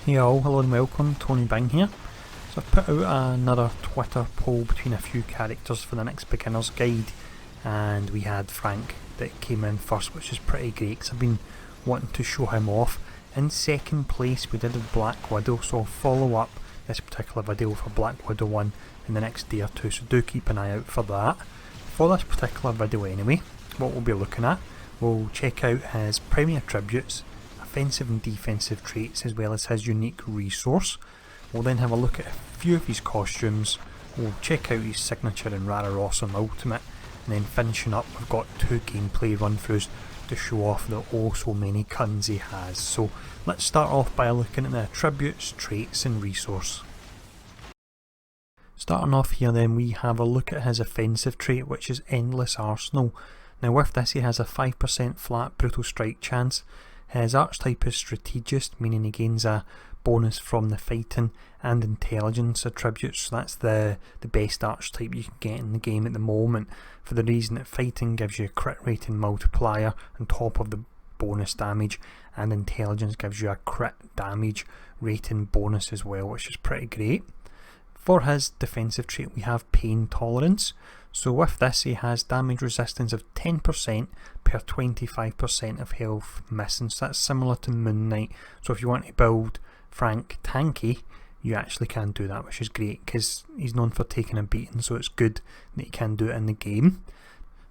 Hey all, hello and welcome, Tony Bing here. So I've put out another Twitter poll between a few characters for the next beginner's guide, and we had Frank that came in first, which is pretty great because I've been wanting to show him off. In second place we did a Black Widow, so I'll follow up this particular video for Black Widow 1 in the next day or two, so do keep an eye out for that. For this particular video anyway, what we'll be looking at, we'll check out his primary attributes, offensive and defensive traits, as well as his unique resource. We'll then have a look at a few of his costumes, we'll check out his signature and rather awesome ultimate, and then finishing up we've got two gameplay run-throughs to show off the oh so many guns he has. So let's start off by looking at the attributes, traits and resource. Starting off here then, we have a look at his offensive trait, which is Endless Arsenal. Now with this he has a 5% flat brutal strike chance. His archetype is Strategist, meaning he gains a bonus from the fighting and intelligence attributes, so that's the best archetype you can get in the game at the moment, for the reason that fighting gives you a crit rating multiplier on top of the bonus damage, and intelligence gives you a crit damage rating bonus as well, which is pretty great. For his defensive trait we have Pain Tolerance. So with this he has damage resistance of 10% per 25% of health missing, so that's similar to Moon Knight. So if you want to build Frank tanky, you actually can do that, which is great because he's known for taking a beating, so it's good that he can do it in the game.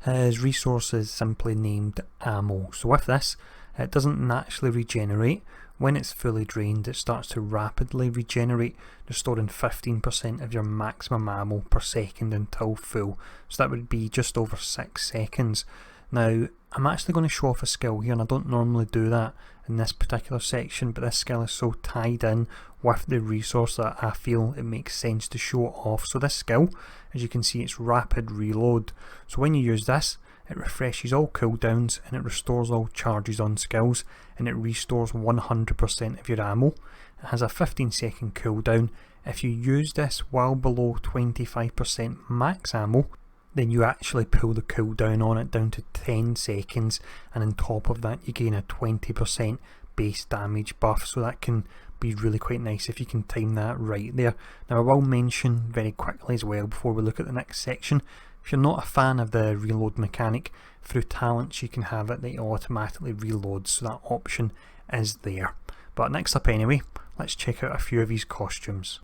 His resource is simply named Ammo. So with this, it doesn't naturally regenerate. When it's fully drained, it starts to rapidly regenerate, restoring 15% of your maximum ammo per second until full. So that would be just over 6 seconds. Now, I'm actually going to show off a skill here, and I don't normally do that in this particular section, but this skill is so tied in with the resource that I feel it makes sense to show it off. So this skill, as you can see, it's Rapid Reload. So when you use this, it refreshes all cooldowns and it restores all charges on skills, and it restores 100% of your ammo. It has a 15-second cooldown. If you use this while below 25% max ammo, then you actually pull the cooldown on it down to 10 seconds, and on top of that you gain a 20% base damage buff, so that can be really quite nice if you can time that right there. Now I will mention very quickly as well before we look at the next section, if you're not a fan of the reload mechanic, through talents you can have it that it automatically reloads, so that option is there. But next up anyway, let's check out a few of his costumes.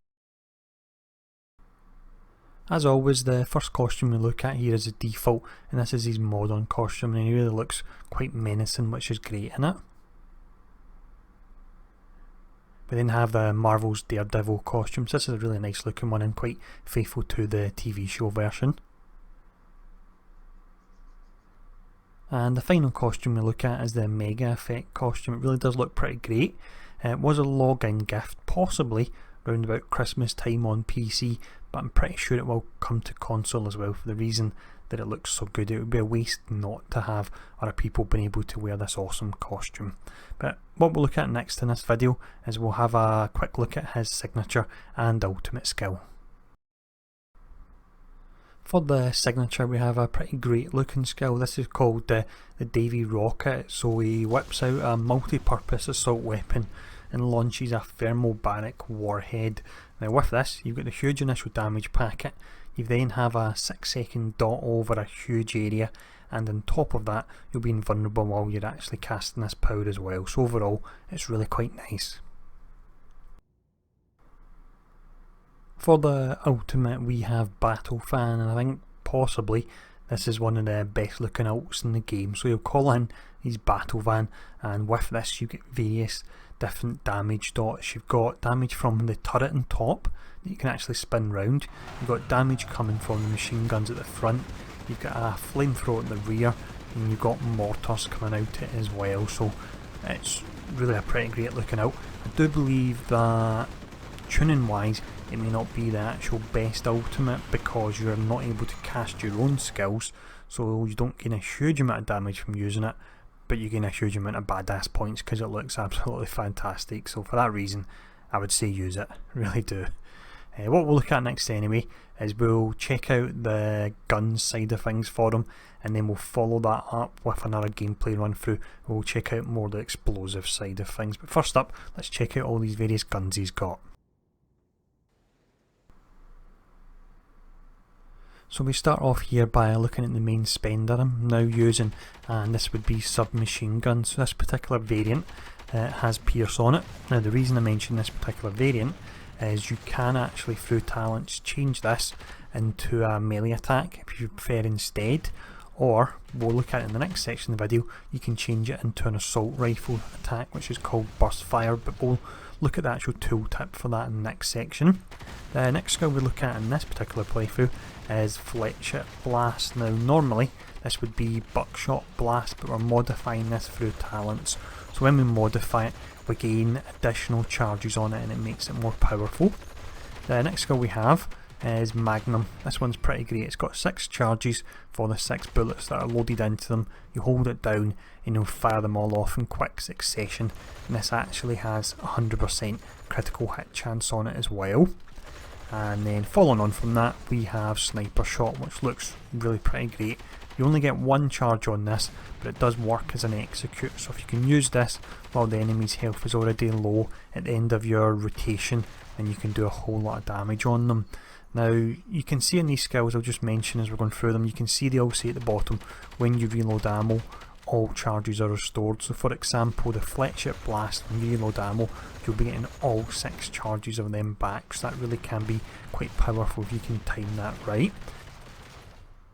As always, the first costume we look at here is a default, and this is his modern costume, and he really looks quite menacing, which is great in it. We then have the Marvel's Daredevil costume, so this is a really nice looking one and quite faithful to the TV show version. And the final costume we look at is the Mega Effect costume. It really does look pretty great. It was a login gift, possibly around about Christmas time on PC, but I'm pretty sure it will come to console as well, for the reason that it looks so good. It would be a waste not to have other people being able to wear this awesome costume. But what we'll look at next in this video is we'll have a quick look at his signature and ultimate skill. For the signature we have a pretty great looking skill. This is called the Davy Rocket. So he whips out a multi-purpose assault weapon and launches a thermobaric warhead. Now with this you've got the huge initial damage packet, you then have a 6-second dot over a huge area, and on top of that you'll be invulnerable while you're actually casting this power as well. So overall it's really quite nice. For the ultimate we have Battle Fan, and I think possibly this is one of the best looking ults in the game. So you'll call in his Battle Van, and with this you get various different damage dots. You've got damage from the turret on top that you can actually spin round, you've got damage coming from the machine guns at the front, you've got a flamethrower at the rear, and you've got mortars coming out it as well. So it's really a pretty great looking out. I do believe that tuning wise it may not be the actual best ultimate because you're not able to cast your own skills, so you don't gain a huge amount of damage from using it, but you gain a huge amount of badass points because it looks absolutely fantastic. So for that reason I would say use it, really do. What we'll look at next anyway is we'll check out the guns side of things for him, and then we'll follow that up with another gameplay run through. We'll check out more the explosive side of things. But first up, let's check out all these various guns he's got. So we start off here by looking at the main spender I'm now using, and this would be submachine gun. So this particular variant has Pierce on it. Now the reason I mention this particular variant is you can actually through talents change this into a melee attack if you prefer instead, or we'll look at it in the next section of the video, you can change it into an assault rifle attack which is called burst fire, but we'll look at the actual tooltip for that in the next section. The next skill we look at in this particular playthrough is Fletcher Blast. Now normally this would be Buckshot Blast, but we're modifying this through talents. So when we modify it, we gain additional charges on it and it makes it more powerful. The next skill we have is Magnum. This one's pretty great. It's got 6 charges for the 6 bullets that are loaded into them. You hold it down and you'll fire them all off in quick succession, and this actually has 100% critical hit chance on it as well. And then following on from that, we have Sniper Shot, which looks really pretty great. You only get 1 charge on this, but it does work as an execute, so if you can use this while the enemy's health is already low at the end of your rotation, then you can do a whole lot of damage on them. Now you can see in these skills, I'll just mention as we're going through them, you can see they all say at the bottom, when you reload ammo, all charges are restored. So for example, the Fletcher Blast, when you reload ammo, you'll be getting all 6 charges of them back, so that really can be quite powerful if you can time that right.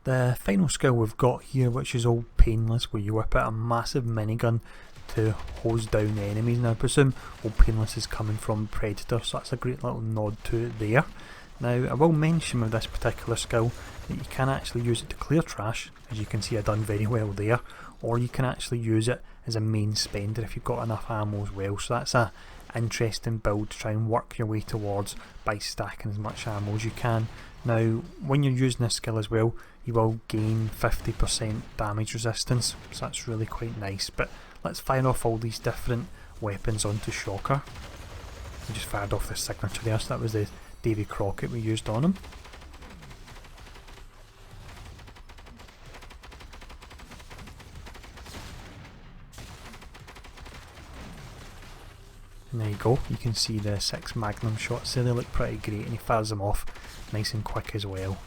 The final skill we've got here, which is Old Painless, where you whip out a massive minigun to hose down the enemies. Now I presume Old Painless is coming from Predator, so that's a great little nod to it there. Now I will mention with this particular skill that you can actually use it to clear trash, as you can see I've done very well there, or you can actually use it as a main spender if you've got enough ammo as well. So that's a interesting build to try and work your way towards by stacking as much ammo as you can. Now when you're using this skill as well, you will gain 50% damage resistance, so that's really quite nice. But let's fire off all these different weapons onto Shocker. I just fired off the signature there, so that was the Davy Crockett we used on him. And there you go, you can see the 6 Magnum shots there, they look pretty great, and he fires them off nice and quick as well.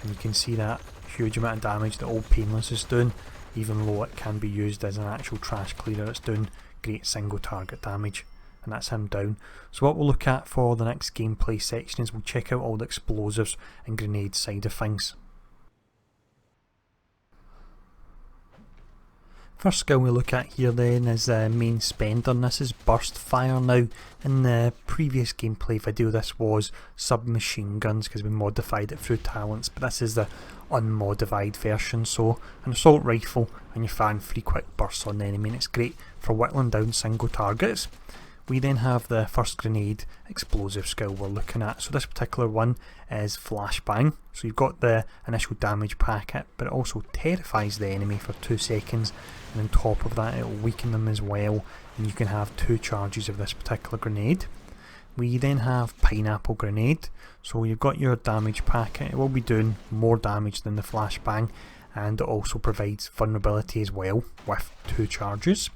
And you can see that huge amount of damage that Old Painless is doing, even though it can be used as an actual trash clearer. It's doing great single target damage, and that's him down. So what we'll look at for the next gameplay section is we'll check out all the explosives and grenade side of things. First skill we look at here then is main spender, and this is burst fire. Now in the previous gameplay video this was submachine guns because we modified it through talents, but this is the unmodified version. So an assault rifle and you're firing 3 quick bursts on the enemy, and it's great for whittling down single targets. We then have the first grenade explosive skill we're looking at. So this particular one is flashbang. So you've got the initial damage packet, but it also terrifies the enemy for 2 seconds, and on top of that it will weaken them as well, and you can have 2 charges of this particular grenade. We then have pineapple grenade. So you've got your damage packet, it will be doing more damage than the flashbang, and it also provides vulnerability as well with 2 charges.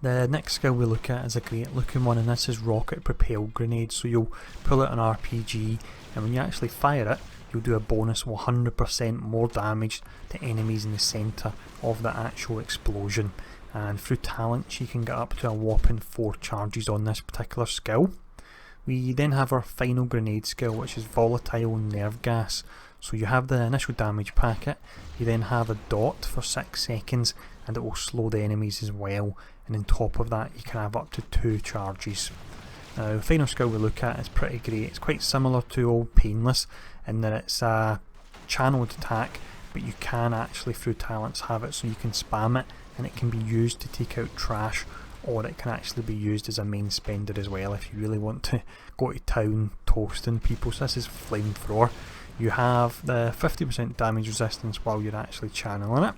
The next skill we look at is a great looking one, and this is rocket propelled grenade. So you'll pull out an RPG, and when you actually fire it, you'll do a bonus 100% more damage to enemies in the centre of the actual explosion. And through talents you can get up to a whopping 4 charges on this particular skill. We then have our final grenade skill, which is volatile nerve gas. So you have the initial damage packet, you then have a dot for 6 seconds, and it will slow the enemies as well, and on top of that you can have up to 2 charges. Now the final skill we look at is pretty great. It's quite similar to Old Painless in that it's a channeled attack, but you can actually through talents have it so you can spam it, and it can be used to take out trash, or it can actually be used as a main spender as well if you really want to go to town toasting people. So this is flamethrower. You have the 50% damage resistance while you're actually channeling it.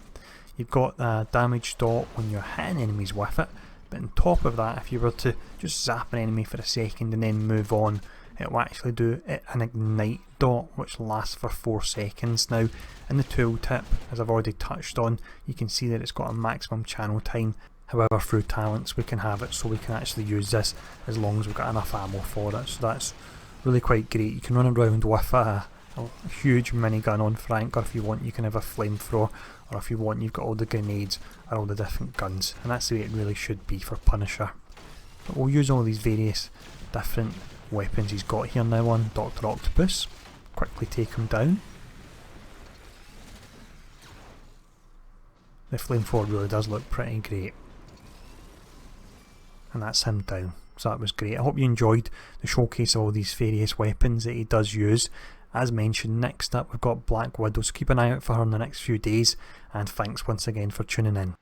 You've got the damage dot when you're hitting enemies with it, But on top of that, if you were to just zap an enemy for a second and then move on, it will actually do an ignite dot which lasts for 4 seconds. Now in the tooltip, as I've already touched on, you can see that it's got a maximum channel time. However, through talents we can have it so we can actually use this as long as we've got enough ammo for it, so that's really quite great. You can run around with a huge minigun on Frank, or if you want you can have a flamethrower, or if you want you've got all the grenades or all the different guns, and that's the way it really should be for Punisher. But we'll use all these various different weapons he's got here now on Dr. Octopus. Quickly take him down. The flamethrower really does look pretty great. And that's him down. So that was great. I hope you enjoyed the showcase of all these various weapons that he does use. As mentioned, next up we've got Black Widow, so keep an eye out for her in the next few days, and thanks once again for tuning in.